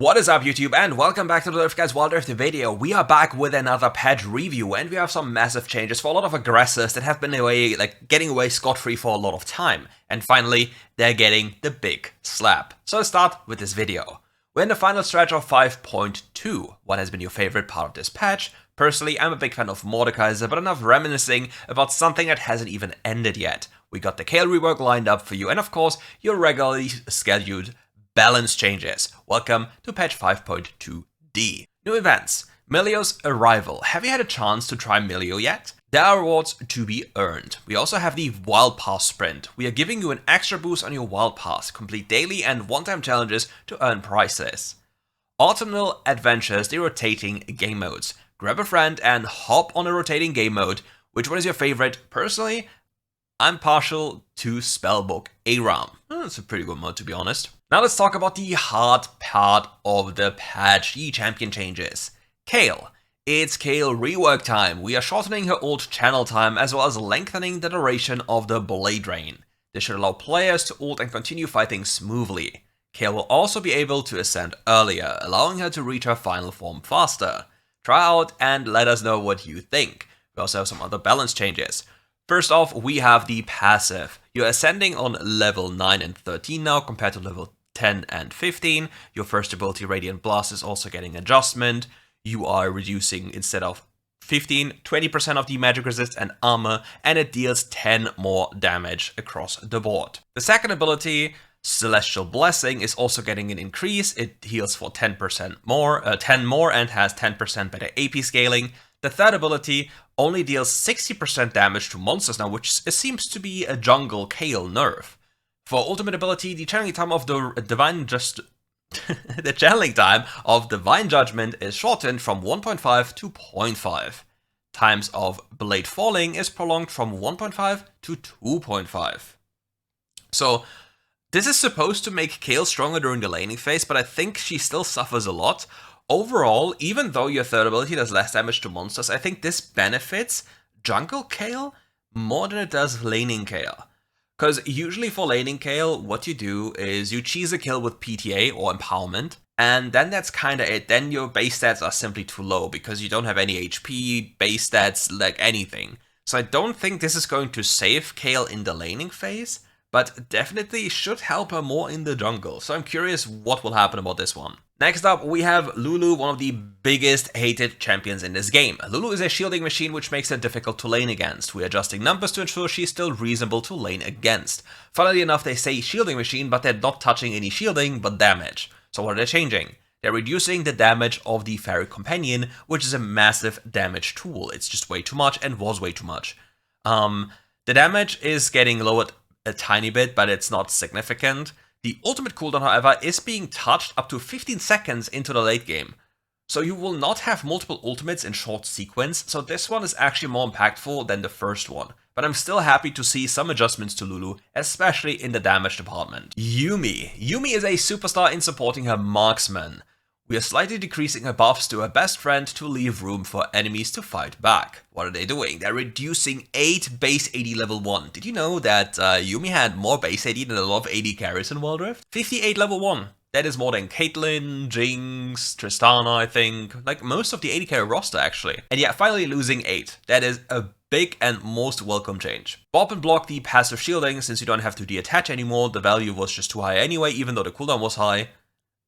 What is up YouTube, and welcome back to the RiftGuides WildRift video. We are back with another patch review, and we have some massive changes for a lot of aggressors that have been getting away scot-free for a lot of time. And finally, they're getting the big slap. So let's start with this video. We're in the final stretch of 5.2. What has been your favorite part of this patch? Personally, I'm a big fan of Mordekaiser, but enough reminiscing about something that hasn't even ended yet. We got the Kayle rework lined up for you, and of course, your regularly scheduled balance changes. Welcome to patch 5.2D. New events. Milio's arrival. Have you had a chance to try Milio yet? There are rewards to be earned. We also have the Wild Pass Sprint. We are giving you an extra boost on your Wild Pass. Complete daily and one-time challenges to earn prizes. Autumnal Adventures, the rotating game modes. Grab a friend and hop on a rotating game mode. Which one is your favorite? Personally, I'm partial to Spellbook Aram. It's a pretty good mode, to be honest. Now let's talk about the hard part of the patch, the champion changes. Kayle. It's Kayle rework time. We are shortening her ult channel time as well as lengthening the duration of the blade rain. This should allow players to ult and continue fighting smoothly. Kayle will also be able to ascend earlier, allowing her to reach her final form faster. Try out and let us know what you think. We also have some other balance changes. First off, we have the passive. You're ascending on level 9 and 13 now compared to level 10 and 15. Your first ability, Radiant Blast, is also getting adjustment. You are reducing, instead of 15, 20% of the magic resist and armor, and it deals 10 more damage across the board. The second ability, Celestial Blessing, is also getting an increase. It heals for 10% more, 10 more, and has 10% better AP scaling. The third ability only deals 60% damage to monsters now, which seems to be a jungle Kayle nerf. For ultimate ability, the channeling time of the Divine Judgment is shortened from 1.5 to 0.5. Times of Blade Falling is prolonged from 1.5 to 2.5. So this is supposed to make Kayle stronger during the laning phase, but I think she still suffers a lot. Overall, even though your third ability does less damage to monsters, I think this benefits jungle Kayle more than it does laning Kayle. Because usually for laning Kayle, what you do is you cheese a kill with PTA or Empowerment, and then that's kinda it. Then your base stats are simply too low because you don't have any HP, base stats, like anything. So I don't think this is going to save Kayle in the laning phase, but definitely should help her more in the jungle. So I'm curious what will happen about this one. Next up, we have Lulu, one of the biggest hated champions in this game. Lulu is a shielding machine, which makes her difficult to lane against. We're adjusting numbers to ensure she's still reasonable to lane against. Funnily enough, they say shielding machine, but they're not touching any shielding, but damage. So what are they changing? They're reducing the damage of the Fairy Companion, which is a massive damage tool. It's just way too much and was way too much. The damage is getting lowered a tiny bit, but it's not significant. The ultimate cooldown, however, is being touched up to 15 seconds into the late game. So you will not have multiple ultimates in short sequence, so this one is actually more impactful than the first one. But I'm still happy to see some adjustments to Lulu, especially in the damage department. Yuumi. Yuumi is a superstar in supporting her marksman. We are slightly decreasing her buffs to her best friend to leave room for enemies to fight back. What are they doing? They're reducing 8 base AD level 1. Did you know that Yuumi had more base AD than a lot of AD carries in WildRift? 58 level 1. That is more than Caitlyn, Jinx, Tristana, I think. Like most of the AD carry roster, actually. And yeah, finally losing 8. That is a big and most welcome change. Bob and block the passive shielding since you don't have to detach anymore. The value was just too high anyway, even though the cooldown was high.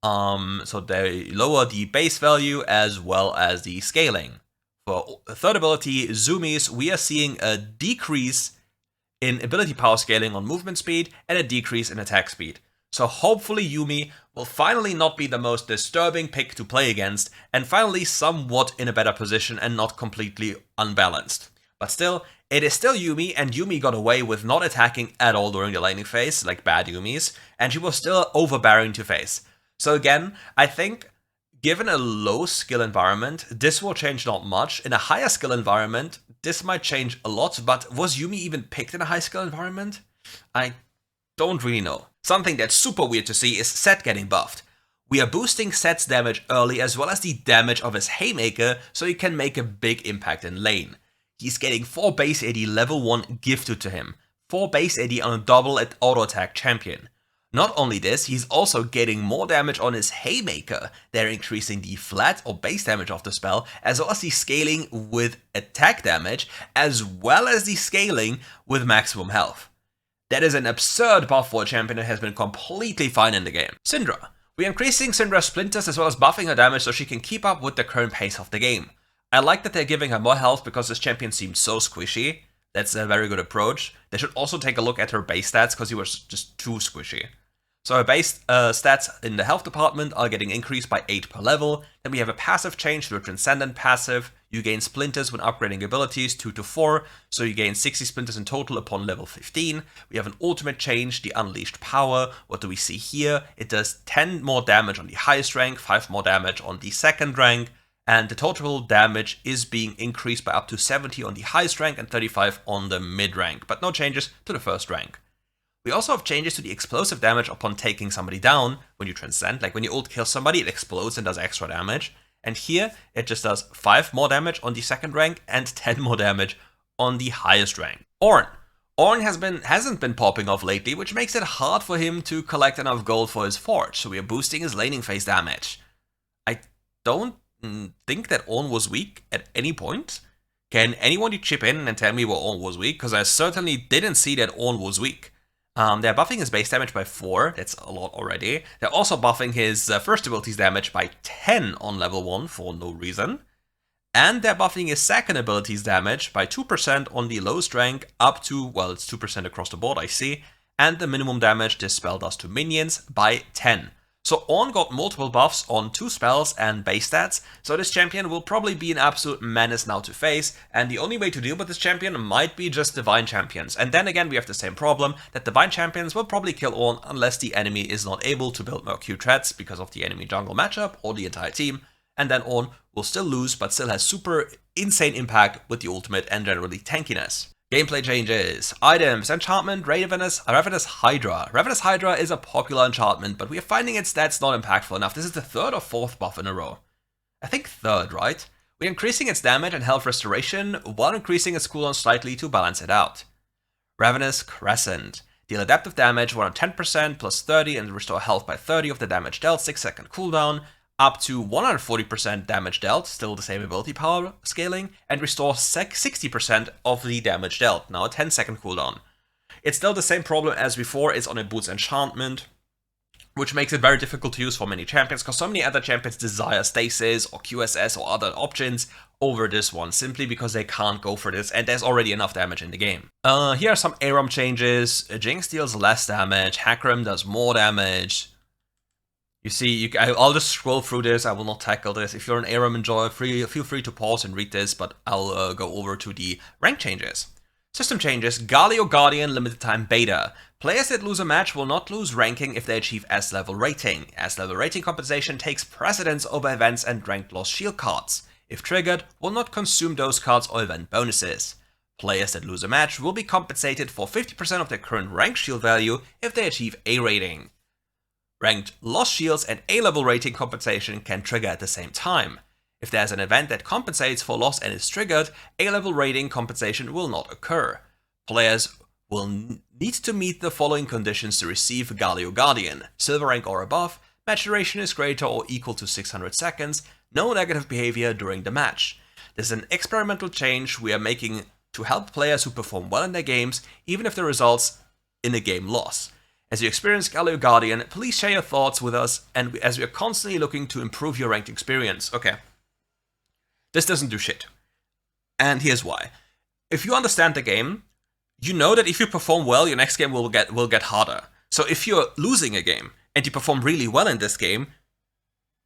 So they lower the base value as well as the scaling. For third ability, Zoomies, we are seeing a decrease in ability power scaling on movement speed and a decrease in attack speed. So hopefully Yuumi will finally not be the most disturbing pick to play against and finally somewhat in a better position and not completely unbalanced. But still, it is still Yuumi, and Yuumi got away with not attacking at all during the laning phase, like bad Yuumis, and she was still overbearing to face. So again, I think given a low skill environment, this will change not much. In a higher skill environment, this might change a lot, but was Yuumi even picked in a high skill environment? I don't really know. Something that's super weird to see is Set getting buffed. We are boosting Set's damage early as well as the damage of his Haymaker so he can make a big impact in lane. He's getting 4 base AD level 1 gifted to him, 4 base AD on a double at auto attack champion. Not only this, he's also getting more damage on his Haymaker. They're increasing the flat or base damage of the spell, as well as the scaling with attack damage, as well as the scaling with maximum health. That is an absurd buff for a champion that has been completely fine in the game. Syndra. We're increasing Syndra's splinters as well as buffing her damage so she can keep up with the current pace of the game. I like that they're giving her more health because this champion seemed so squishy. That's a very good approach. They should also take a look at her base stats because he was just too squishy. So her base stats in the health department are getting increased by 8 per level. Then we have a passive change to a Transcendent passive. You gain splinters when upgrading abilities 2 to 4, so you gain 60 splinters in total upon level 15. We have an ultimate change, the Unleashed Power. What do we see here? It does 10 more damage on the highest rank, 5 more damage on the second rank, and the total damage is being increased by up to 70 on the highest rank and 35 on the mid rank, but no changes to the first rank. We also have changes to the explosive damage upon taking somebody down when you transcend. Like when you ult kill somebody, it explodes and does extra damage. And here, it just does 5 more damage on the second rank and 10 more damage on the highest rank. Ornn. Ornn hasn't been popping off lately, which makes it hard for him to collect enough gold for his forge, so we are boosting his laning phase damage. I don't think that Ornn was weak at any point. Can anyone chip in and tell me where Ornn was weak? Because I certainly didn't see that Ornn was weak. They're buffing his base damage by 4, that's a lot already. They're also buffing his first ability's damage by 10 on level 1 for no reason. And they're buffing his second ability's damage by 2% on the lowest rank up to, well, it's 2% across the board, I see. And the minimum damage this spell does to minions by 10. So Ornn got multiple buffs on 2 spells and base stats, so this champion will probably be an absolute menace now to face, and the only way to deal with this champion might be just Divine Champions. And then again we have the same problem, that Divine Champions will probably kill Ornn unless the enemy is not able to build Mercure Treads because of the enemy jungle matchup or the entire team, and then Ornn will still lose but still has super insane impact with the ultimate and generally tankiness. Gameplay changes. Items. Enchantment. Ravenous Hydra. Ravenous Hydra is a popular enchantment, but we are finding its stats not impactful enough. This is the 3rd or 4th buff in a row. I think 3rd, right? We're increasing its damage and health restoration, while increasing its cooldown slightly to balance it out. Ravenous Crescent. Deal adaptive damage 110% plus 30 and restore health by 30 of the damage dealt, 6-second cooldown. Up to 140% damage dealt, still the same ability power scaling, and restore 60% of the damage dealt, now a 10-second cooldown. It's still the same problem as before, it's on a boots enchantment, which makes it very difficult to use for many champions, because so many other champions desire stasis or QSS or other options over this one, simply because they can't go for this, and there's already enough damage in the game. Here are some Aram changes. Jinx deals less damage, Hakram does more damage. You see, I'll just scroll through this, I will not tackle this. If you're an Aram enjoyer, feel free to pause and read this, but I'll go over to the rank changes. System changes. Galio Guardian limited time beta. Players that lose a match will not lose ranking if they achieve S-level rating. S-level rating compensation takes precedence over events and ranked lost shield cards. If triggered, will not consume those cards or event bonuses. Players that lose a match will be compensated for 50% of their current rank shield value if they achieve A rating. Ranked lost shields and A-level rating compensation can trigger at the same time. If there's an event that compensates for loss and is triggered, A-level rating compensation will not occur. Players will need to meet the following conditions to receive Galio Guardian: silver rank or above, match duration is greater or equal to 600 seconds, no negative behavior during the match. This is an experimental change we are making to help players who perform well in their games, even if the results in a game loss. As you experience Galio Guardian, please share your thoughts with us, and as we are constantly looking to improve your ranked experience. Okay. This doesn't do shit. And here's why. If you understand the game, you know that if you perform well, your next game will get harder. So if you're losing a game, and you perform really well in this game,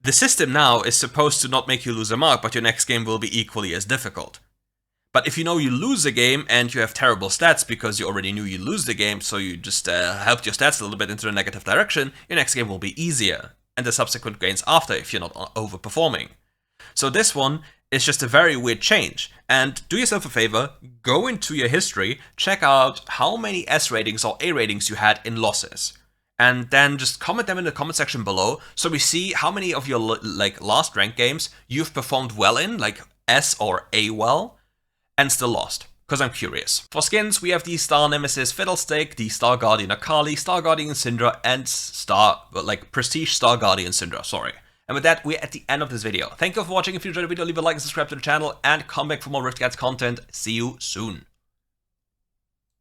the system now is supposed to not make you lose a mark, but your next game will be equally as difficult. But if you know you lose a game and you have terrible stats because you already knew you lose the game, so you just helped your stats a little bit into the negative direction, your next game will be easier, and the subsequent games after if you're not overperforming. So this one is just a very weird change, and do yourself a favor, go into your history, check out how many S ratings or A ratings you had in losses, and then just comment them in the comment section below, so we see how many of your last ranked games you've performed well in, like S or A well, and still lost. because I'm curious. For skins, we have the Star Nemesis Fiddlestick, the Star Guardian Akali, Star Guardian Syndra, and Prestige Star Guardian Syndra, sorry. And with that, we're at the end of this video. Thank you for watching. If you enjoyed the video, leave a like and subscribe to the channel, and come back for more RiftGuides content. See you soon.